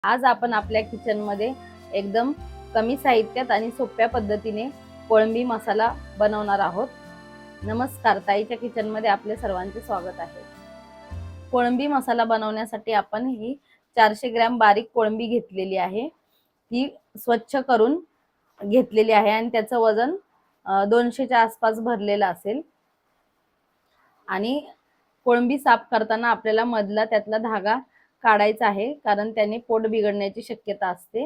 आज आपण आपल्या किचनमध्ये एकदम कमी साहित्यात आणि सोप्या पद्धतीने कोळंबी मसाला बनवणार आहोत। नमस्कार, ताईच्या किचनमध्ये आपले सर्वांचे स्वागत आहे। कोळंबी मसाला बनवण्यासाठी आपण ही 400 ग्रॅम बारीक कोळंबी घेतलेली आहे। ती स्वच्छ करून घेतलेली आहे आणि त्याचं वजन 200च्या आसपास भरलेलं असेल। आणि कोळंबी साफ करताना आपल्याला मधला त्यातला धागा काढायचा आहे, कारण त्याने पोट बिघडण्याची शक्यता असते।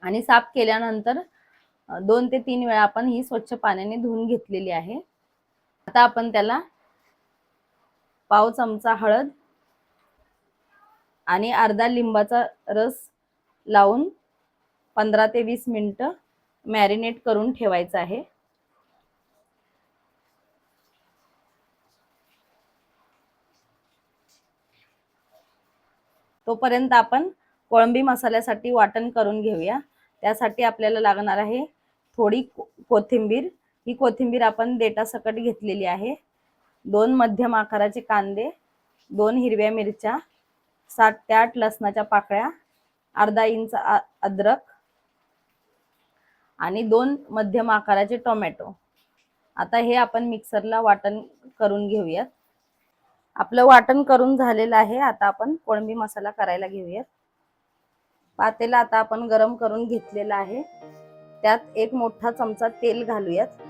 आणि साफ केल्यानंतर 2 ते 3 वेळा आपण ही स्वच्छ पाण्याने धुवून घेतलेली आहे। आता आपण त्याला पाव चमचा हळद आणि अर्धा लिंबाचा रस लावून 15 ते 20 मिनिटं मॅरिनेट करून ठेवायचं आहे। तोपर्यंत आपण कोळंबी मसाल्यासाठी वाटण करून घेऊया। त्यासाठी आपल्याला लागणार आहे थोडी कोथिंबीर। ही कोथिंबीर आपण देठासकट घेतलेली आहे। 2 मध्यम आकाराचे कांदे, 2 हिरव्या मिरच्या, 7 ते 8 लसणाच्या पाकळ्या, अर्धा इंच अद्रक आणि 2 मध्यम आकाराचे टोमॅटो। आता हे आपण मिक्सरला वाटण करून घेऊयात। आपलं वाटण करून झालेलं आहे। आता आपण कोळंबी मसाला करायला घेऊयात। पातेला आता आपण गरम करून घेतलेला आहे। त्यात एक मोठा चमचा तेल घालूयात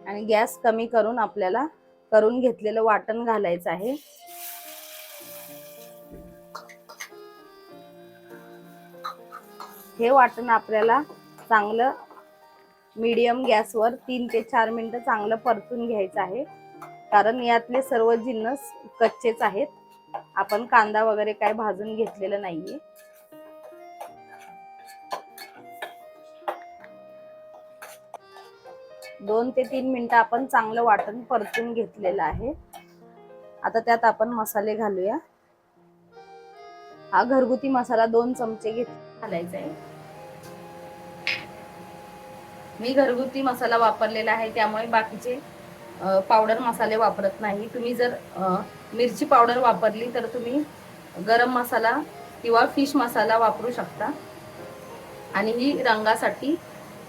आणि गॅस कमी करून आपल्याला करून घेतलेलं वाटण घालायचं आहे। हे वाटण आपल्याला चांगलं मीडियम गॅसवर 3 ते 4 मिनिटं चांगलं परतून घ्यायचं आहे, कारण यातले सर्व जिन्नस कच्चेच आहेत। आपण कांदा वगैरे काय भाजून घेतलेलं नाहीये। दोन ते 3 मिनिटं आपण चांगलं वाटण परतून घेतलेलं आहे। आता त्यात आपण मसाले घालूया। हा घरगुती मसाला 2 चमचे घालायचा आहे। मी घरगुती मसाला वापरलेला आहे, त्यामुळे बाकीचे पावडर मसाले वापरत नाही। तुम्ही जर मिरची पावडर वापरली तर तुम्ही गरम मसाला किंवा फिश मसाला वापरू शकता। आणि ही रंगासाठी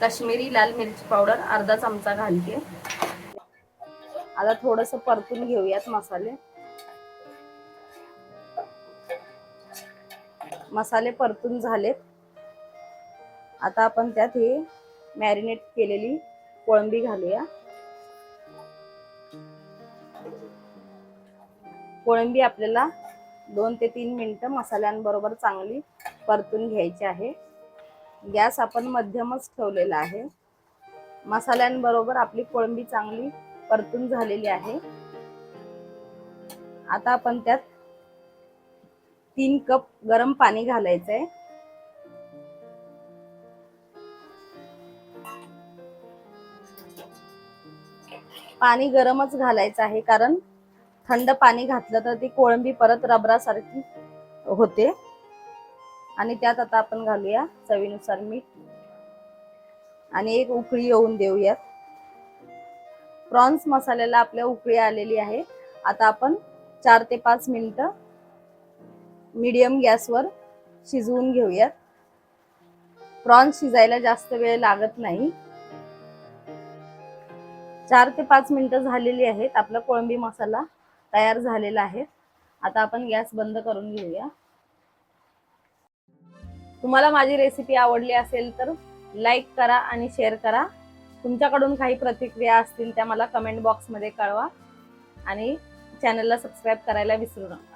काश्मीरी लाल मिरची पावडर अर्धा चमचा घालते। आता थोडंसं परतून घेऊयात मसाले। मसाले परतून झालेत। आता आपण त्यात हे मॅरिनेट केलेली कोळंबी घालूया। कोळंबी आपल्याला 2 ते 3 मिनिटं मसाल्यांबरोबर चांगली परतून घ्यायची आहे। गॅस आपण मध्यमच ठेवलेला आहे। मसाल्यांबरोबर आपली कोळंबी चांगली परतून झालेली आहे। आता आपण त्यात 3 कप गरम पाणी घालायचंय। पाणी गरमच घालायचं आहे, कारण थंड पाणी घातलं तर ती कोळंबी परत रबरासारखी होते। आणि त्यात आता आपण घालूया चवीनुसार मीठ आणि एक उकळी येऊन देऊयात। प्रॉन्स मसाल्याला आपल्या उकळी आलेली आहे। आता आपण 4 ते 5 मिनिटं मीडियम गॅसवर शिजवून घेऊयात। प्रॉन्स शिजायला जास्त वेळ लागत नाही। 4 ते 5 मिनिटं झालेली आहेत। आपला कोळंबी मसाला तयार झालेला आहे। आता आपण गॅस बंद करून घेऊया। तुम्हाला माझी रेसिपी आवडली असेल तर लाईक करा आणि शेअर करा। तुमच्याकडून काही प्रतिक्रिया असतील त्या मला कमेंट बॉक्समध्ये कळवा आणि चॅनलला सबस्क्राईब करायला विसरू नका।